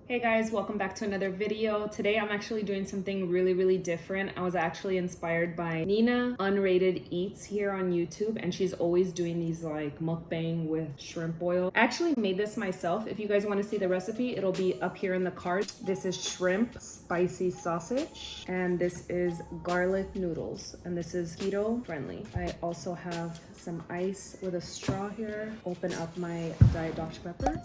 Hey guys, welcome back to another video. Today I'm actually doing something really different. I was actually inspired by Nina Unrated Eats here on YouTube, and she's always doing these like mukbang with shrimp oil. I actually made this myself. If you guys want to see the recipe, it'll be up here in the card. This is shrimp spicy sausage, and this is garlic noodles, and this is keto friendly. I also have some ice with a straw here. Open up my Diet Dr. Pepper.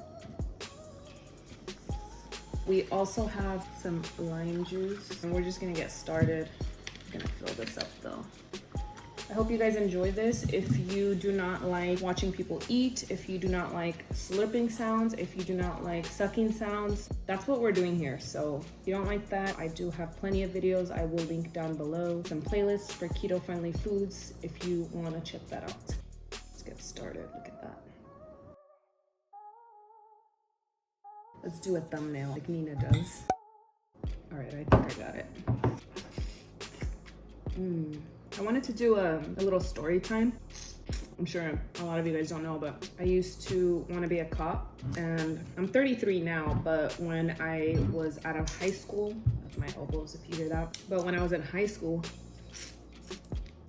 We also have some lime juice, and we're just gonna get started. I'm gonna fill this up though. I hope you guys enjoy this. If you do not like watching people eat, if you do not like slurping sounds, if you do not like sucking sounds, that's what we're doing here. So if you don't like that, I do have plenty of videos. I will link down below some playlists for keto-friendly foods if you wanna check that out. Let's get started, look at that. Let's do a thumbnail like Nina does. All right, I think I got it. I wanted to do a little story time. I'm sure a lot of you guys don't know, but I used to want to be a cop, and I'm 33 now, but when I was out of high school, that's my elbows if you hear that, but when I was in high school,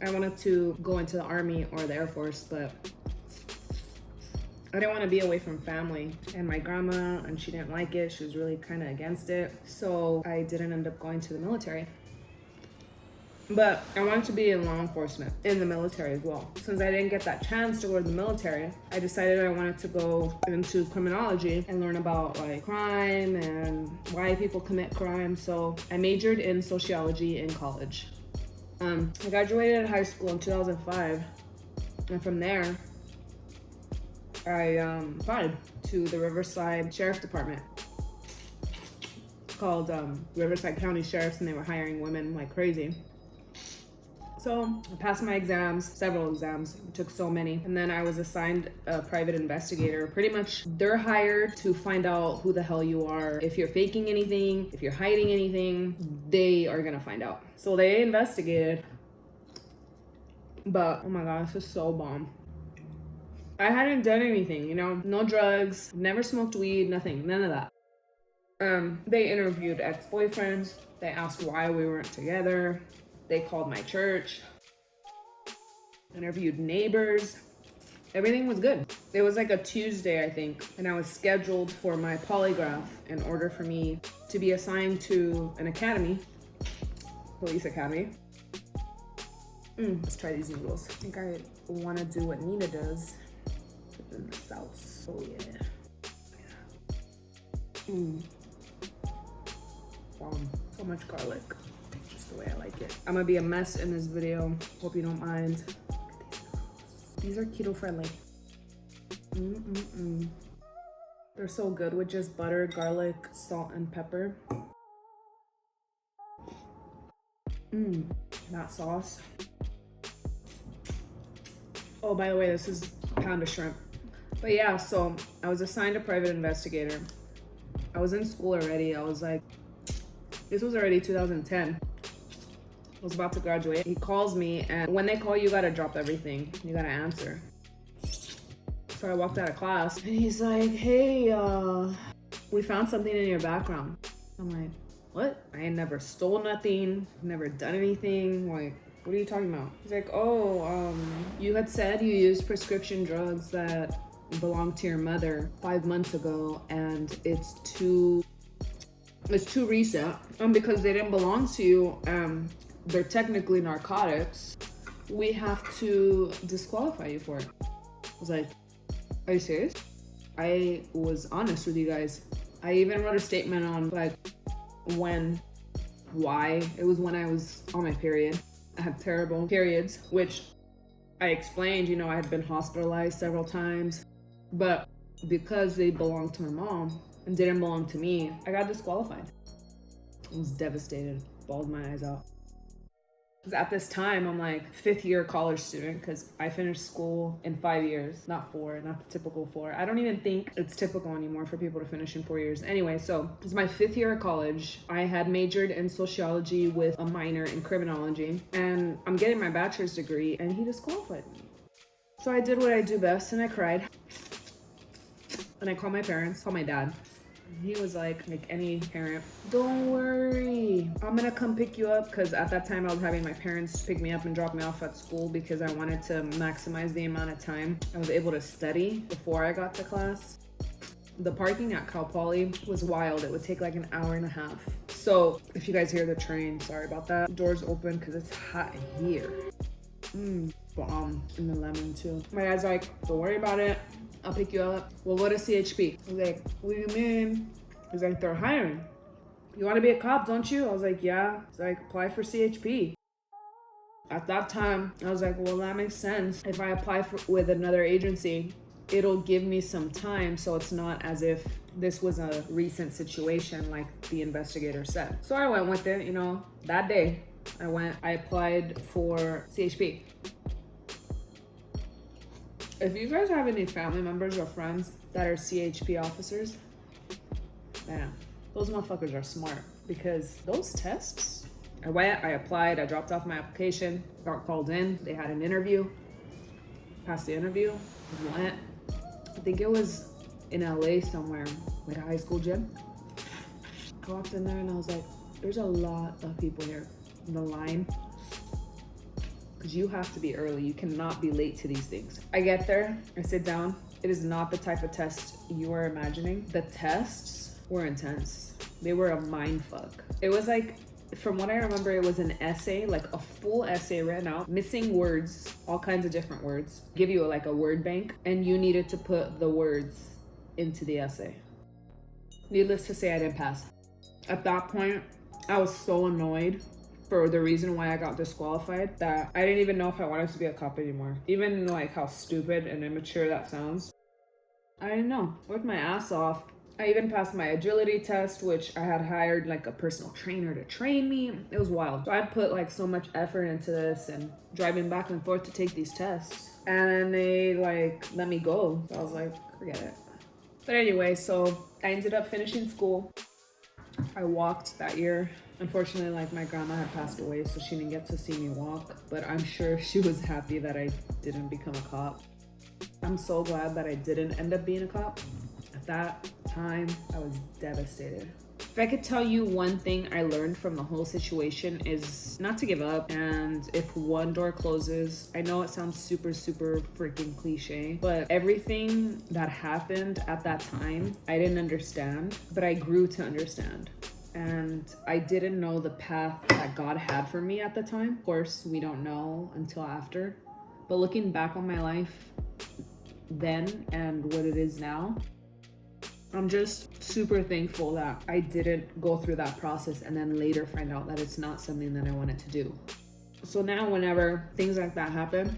I wanted to go into the Army or the Air Force, but I didn't want to be away from family and my grandma, and she didn't like it. She was really kind of against it. So I didn't end up going to the military. But I wanted to be in law enforcement in the military as well. Since I didn't get that chance to go to the military, I decided I wanted to go into criminology and learn about like crime and why people commit crime. So I majored in sociology in college. I graduated high school in 2005, and from there, I applied to the Riverside Sheriff Department called Riverside County Sheriffs, and they were hiring women like crazy. So I passed my exams, several exams, it took so many. And then I was assigned a private investigator. Pretty much they're hired to find out who the hell you are. If you're faking anything, if you're hiding anything, they are gonna find out. So they investigated, but oh my God, this is so bomb. I hadn't done anything, you know, no drugs, never smoked weed, nothing, none of that. They interviewed ex-boyfriends. They asked why we weren't together. They called my church, interviewed neighbors. Everything was good. It was like a Tuesday, I think, and I was scheduled for my polygraph in order for me to be assigned to an academy, police academy. Let's try these noodles. I think I want to do what Nina does. In the sauce. Oh yeah. So much garlic. Just the way I like it. I'm gonna be a mess in this video. Hope you don't mind. Look at these are keto friendly. They're so good with just butter, garlic, salt, and pepper. That sauce. Oh, by the way, this is a pound of shrimp. But yeah, so I was assigned a private investigator. I was in school already. I was like, this was already 2010. I was about to graduate. He calls me, and when they call, you gotta drop everything. You gotta answer. So I walked out of class, and he's like, hey, we found something in your background. I'm like, what? I ain't never stole nothing, never done anything. Like, what are you talking about? He's like, oh, you had said you used prescription drugs that belonged to your mother 5 months ago, and it's too recent. Because they didn't belong to you, they're technically narcotics. We have to disqualify you for it. I was like, are you serious? I was honest with you guys. I even wrote a statement on like why. It was when I was on my period. I had terrible periods, which I explained, you know, I had been hospitalized several times, but because they belonged to my mom and didn't belong to me, I got disqualified. I was devastated, bawled my eyes out. Because at this time, I'm like 5th year college student, because I finished school in 5 years, not 4, not the typical 4. I don't even think it's typical anymore for people to finish in 4 years. Anyway, so it's my 5th year of college. I had majored in sociology with a minor in criminology, and I'm getting my bachelor's degree, and he disqualified me. So I did what I do best, and I cried. And I called my parents, called my dad. He was like any parent, don't worry, I'm gonna come pick you up, because at that time I was having my parents pick me up and drop me off at school because I wanted to maximize the amount of time I was able to study before I got to class. The parking at Cal Poly was wild. It would take like an hour and a half. So if you guys hear the train, sorry about that. Doors open because it's hot in here. Bomb in the lemon too. My dad's like, don't worry about it, I'll pick you up. We'll go to CHP. I was like, what do you mean? He's like, they're hiring. You want to be a cop, don't you? I was like, yeah. He's like, apply for CHP. At that time, I was like, well, that makes sense. If I apply with another agency, it'll give me some time, so it's not as if this was a recent situation like the investigator said. So I went with it, you know. That day, I applied for CHP. If you guys have any family members or friends that are CHP officers, man, those motherfuckers are smart, because those tests, I applied, I dropped off my application, got called in, they had an interview, passed the interview, went. I think it was in LA somewhere, like a high school gym. I walked in there and I was like, there's a lot of people here in the line, because you have to be early. You cannot be late to these things. I get there, I sit down. It is not the type of test you are imagining. The tests were intense. They were a mind fuck. It was like, from what I remember, it was an essay, like a full essay written out, missing words, all kinds of different words. Give you like a word bank, and you needed to put the words into the essay. Needless to say, I didn't pass. At that point, I was so annoyed for the reason why I got disqualified that I didn't even know if I wanted to be a cop anymore. Even like how stupid and immature that sounds, I didn't know. Worked my ass off. I even passed my agility test, which I had hired like a personal trainer to train me. It was wild. So I put like so much effort into this and driving back and forth to take these tests. And then they like let me go. So I was like, forget it. But anyway, so I ended up finishing school. I walked that year. Unfortunately, like my grandma had passed away, so she didn't get to see me walk. But I'm sure she was happy that I didn't become a cop. I'm so glad that I didn't end up being a cop. At that time, I was devastated. If I could tell you one thing I learned from the whole situation is not to give up. And if one door closes, I know it sounds super freaking cliche, but everything that happened at that time, I didn't understand, but I grew to understand. And I didn't know the path that God had for me at the time. Of course, we don't know until after. But looking back on my life then and what it is now, I'm just super thankful that I didn't go through that process and then later find out that it's not something that I wanted to do. So now whenever things like that happen,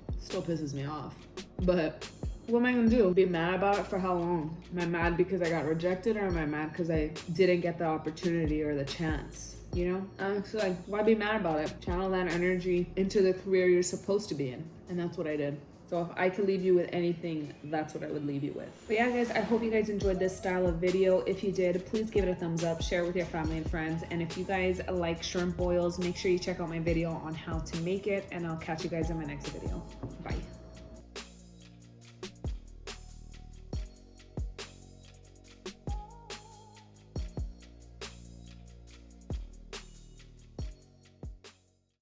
it still pisses me off. But what am I gonna do? Be mad about it for how long? Am I mad because I got rejected, or am I mad because I didn't get the opportunity or the chance? You know? So like, why be mad about it? Channel that energy into the career you're supposed to be in. And that's what I did. So if I could leave you with anything, that's what I would leave you with. But yeah, guys, I hope you guys enjoyed this style of video. If you did, please give it a thumbs up, share it with your family and friends. And if you guys like shrimp boils, make sure you check out my video on how to make it. And I'll catch you guys in my next video. Bye.